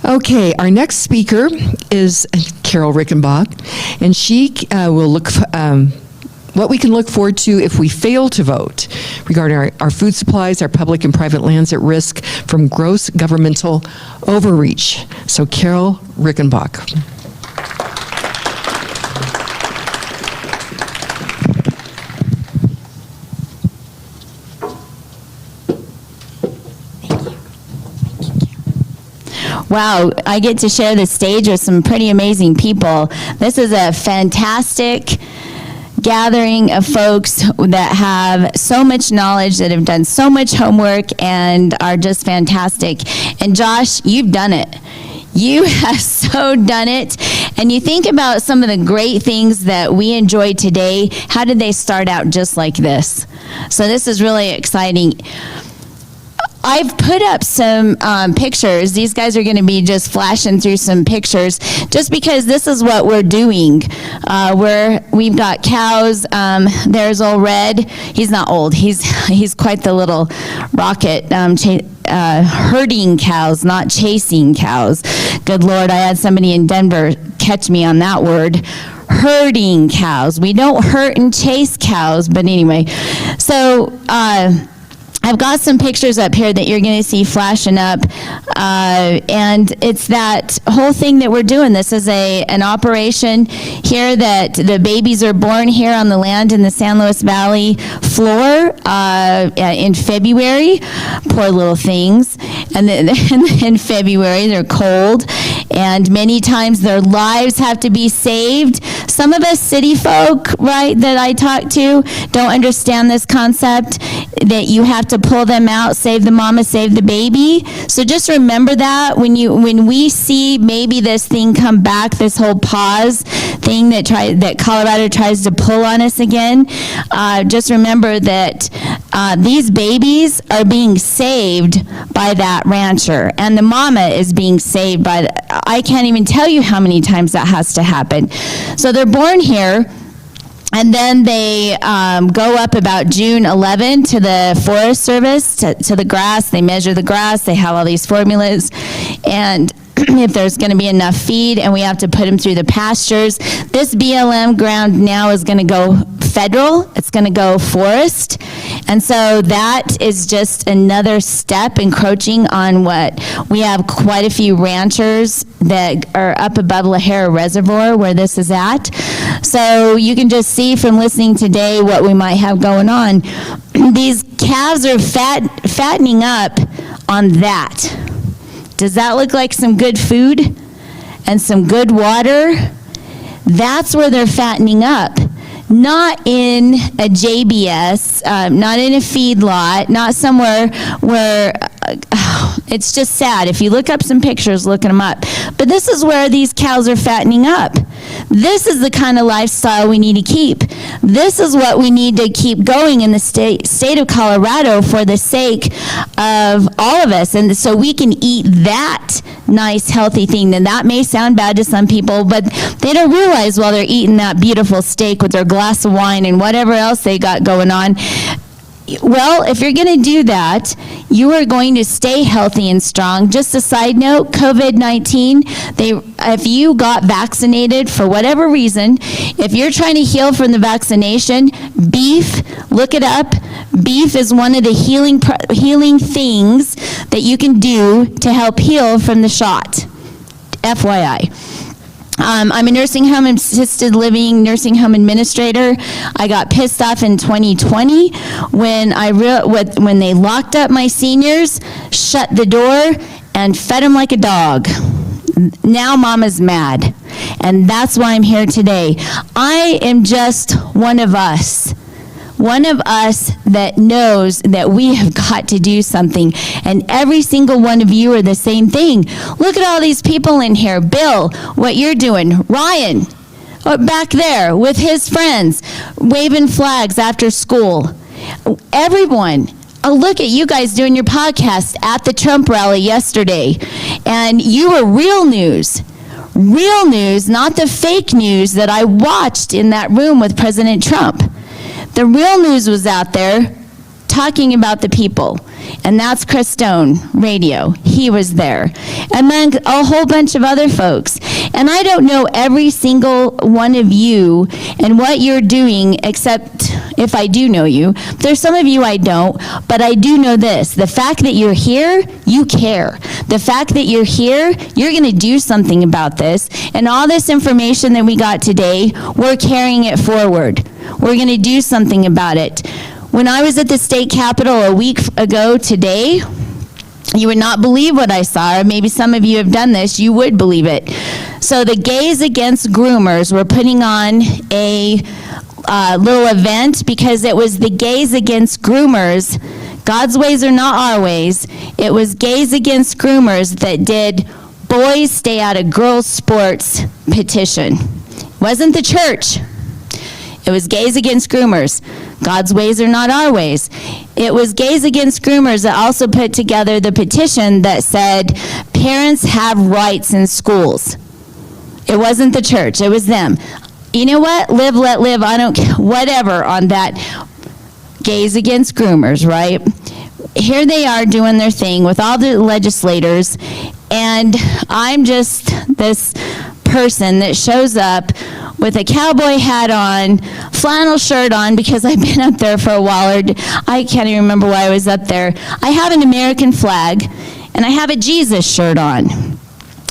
Okay, our next speaker is Carol Riggenbach, and she will look what we can look forward to if we fail to vote regarding our food supplies, our public and private lands at risk from gross governmental overreach. So Carol Riggenbach. Wow, I get to share the stage with some pretty amazing people. This is a fantastic gathering of folks that have so much knowledge, that have done so much homework, and are just fantastic. And Josh, you've done it. You have so done it. And you think about some of the great things that we enjoy today. How did they start out just like this? So this is really exciting. I've put up some pictures. These guys are going to be just flashing through some pictures just because this is what we're doing. We've got cows. There's old Red. He's not old. He's quite the little rocket, herding cows, not chasing cows. Good Lord, I had somebody in Denver catch me on that word. Herding cows. We don't hurt and chase cows, but anyway. So, I've got some pictures up here that you're going to see flashing up, and it's that whole thing that we're doing. This is an operation here that the babies are born here on the land in the San Luis Valley floor in February. Poor little things. And then in February, they're cold, and many times their lives have to be saved. Some of us city folk, right, that I talk to don't understand this concept that you have to pull them out, save the mama, save the baby. So just remember that when we see maybe this thing come back, this whole pause thing that Colorado tries to pull on us again, just remember that these babies are being saved by that rancher, and the mama is being saved by I can't even tell you how many times that has to happen. So they're born here, and then they go up about June 11 to the Forest Service, to the grass. They measure the grass. They have all these formulas. And if there's going to be enough feed, and we have to put them through the pastures. This BLM ground now is going to go federal. It's going to go forest. And so that is just another step encroaching on what we have. Quite a few ranchers that are up above Lahara Reservoir where this is at. So you can just see from listening today what we might have going on. These calves are fattening up on that. Does that look like some good food and some good water? That's where they're fattening up. Not in a JBS, not in a feedlot, not somewhere where, it's just sad. If you look up some pictures, look them up. But this is where these cows are fattening up. This is the kind of lifestyle we need to keep. This is what we need to keep going in the state of Colorado for the sake of all of us. And so we can eat that nice, healthy thing. And that may sound bad to some people, but they don't realize while they're eating that beautiful steak with their glass of wine and whatever else they got going on, well, if you're going to do that, you are going to stay healthy and strong. Just a side note, COVID-19, if you got vaccinated for whatever reason, if you're trying to heal from the vaccination, beef, look it up. Beef is one of the healing things that you can do to help heal from the shot. FYI. I'm a nursing home assisted living nursing home administrator. I got pissed off in 2020 when when they locked up my seniors, shut the door, and fed them like a dog. Now mama's mad, and that's why I'm here today. I am just one of us that knows that we have got to do something. And every single one of you are the same thing. Look at all these people in here. Bill, what you're doing. Ryan, back there with his friends, waving flags after school. Everyone. Oh, look at you guys doing your podcast at the Trump rally yesterday. And you were real news. Real news, not the fake news that I watched in that room with President Trump. The real news was out there talking about the people. and that's Chris Stone, radio. He was there, among a whole bunch of other folks. And I don't know every single one of you and what you're doing, except if I do know you. There's some of you I don't, but I do know this. The fact that you're here, you care. The fact that you're here, you're going to do something about this. And all this information that we got today, we're carrying it forward. We're going to do something about it. When I was at the state capitol a week ago today, you would not believe what I saw, or maybe some of you have done this, you would believe it. So the Gays Against Groomers were putting on a little event because it was the Gays Against Groomers. God's ways are not our ways. It was Gays Against Groomers that did Boys Stay Out of Girls Sports petition. It wasn't the church. It was Gays Against Groomers. God's ways are not our ways. It was Gays Against Groomers that also put together the petition that said parents have rights in schools. It wasn't the church. It was them. You know what? Live, let live. I don't care. Whatever on that. Gays Against Groomers, right? Here they are doing their thing with all the legislators, and I'm just this person that shows up with a cowboy hat on, flannel shirt on, because I've been up there for a while, or I can't even remember why I was up there. I have an American flag, and I have a Jesus shirt on.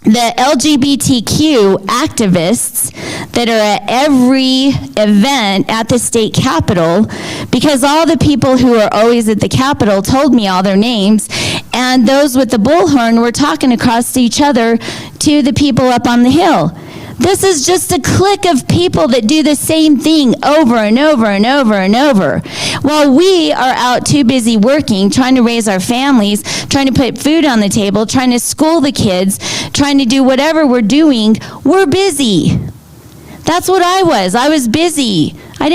The LGBTQ activists that are at every event at the state capitol, because all the people who are always at the capitol told me all their names, and those with the bullhorn were talking across to each other to the people up on the hill. This is just a clique of people that do the same thing over and over and over and over. While we are out too busy working, trying to raise our families, trying to put food on the table, trying to school the kids, trying to do whatever we're doing, we're busy. That's what I was. I was busy. I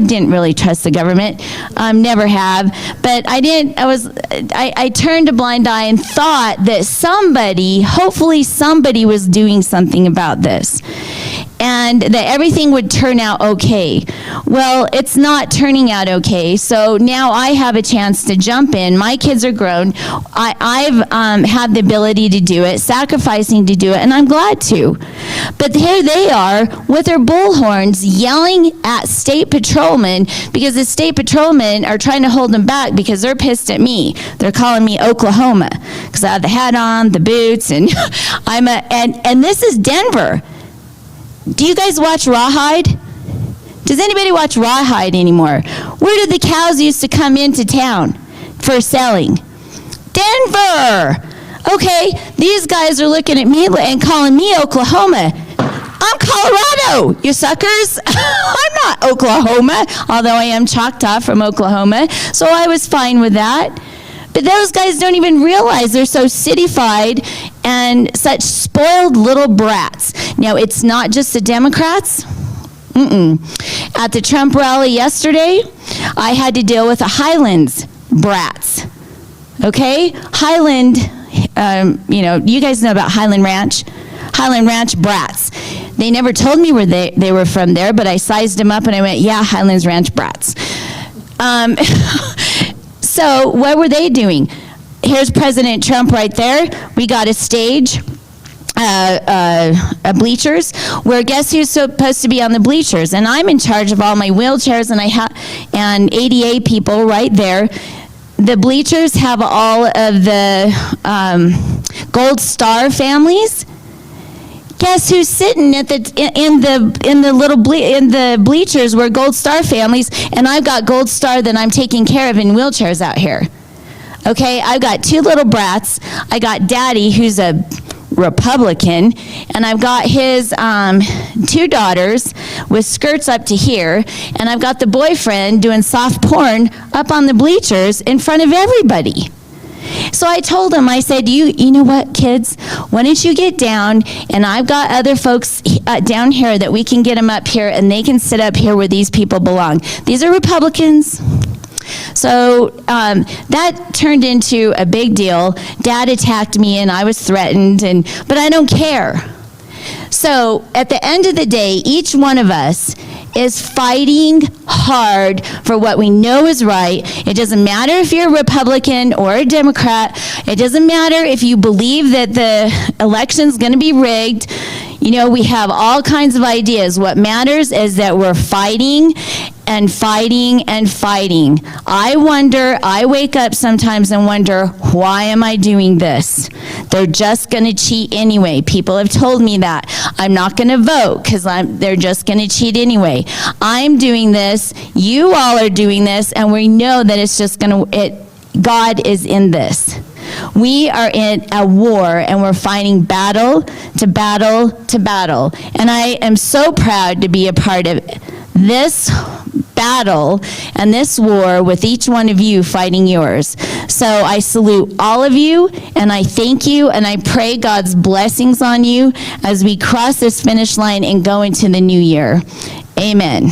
didn't really trust the government. Never have. But I turned a blind eye and thought that hopefully somebody was doing something about this, and that everything would turn out okay. Well, it's not turning out okay, so now I have a chance to jump in. My kids are grown. I've had the ability to do it, sacrificing to do it, and I'm glad to. But here they are with their bullhorns yelling at state patrolmen, because the state patrolmen are trying to hold them back because they're pissed at me. They're calling me Oklahoma because I have the hat on, the boots, and and this is Denver. Do you guys watch Rawhide? Does anybody watch Rawhide anymore? Where did the cows used to come into town for selling? Denver! Okay, these guys are looking at me and calling me Oklahoma. I'm Colorado, you suckers. I'm not Oklahoma, although I am chalked off from Oklahoma, so I was fine with that. But those guys don't even realize they're so cityfied and such spoiled little brats. Now, it's not just the Democrats. At the Trump rally yesterday, I had to deal with the Highlands brats. Okay? Highland, you guys know about Highland Ranch. Highland Ranch brats. They never told me where they were from there, but I sized them up and I went, yeah, Highlands Ranch brats. So what were they doing? Here's President Trump right there. We got a stage, bleachers, where guess who's supposed to be on the bleachers? And I'm in charge of all my wheelchairs, and ADA people right there. The bleachers have all of the Gold Star families. Guess who's sitting in the bleachers where Gold Star families, and I've got Gold Star that I'm taking care of in wheelchairs out here. Okay, I've got two little brats. I got Daddy, who's a Republican, and I've got his two daughters with skirts up to here, and I've got the boyfriend doing soft porn up on the bleachers in front of everybody. So I told him, I said, you know what, kids? Why don't you get down, and I've got other folks down here that we can get them up here, and they can sit up here where these people belong. These are Republicans. So that turned into a big deal. Dad attacked me, and I was threatened, but I don't care. So at the end of the day, each one of us is fighting hard for what we know is right. It doesn't matter if you're a Republican or a Democrat. It doesn't matter if you believe that the election's going to be rigged. You know, we have all kinds of ideas. What matters is that we're fighting and fighting and fighting. I wake up sometimes and wonder, why am I doing this? They're just going to cheat anyway. People have told me that. I'm not going to vote because they're just going to cheat anyway. I'm doing this. You all are doing this, and we know that it's just going to, God is in this. We are in a war, and we're fighting battle to battle to battle. And I am so proud to be a part of this battle and this war with each one of you fighting yours. So I salute all of you, and I thank you, and I pray God's blessings on you as we cross this finish line and go into the new year. Amen.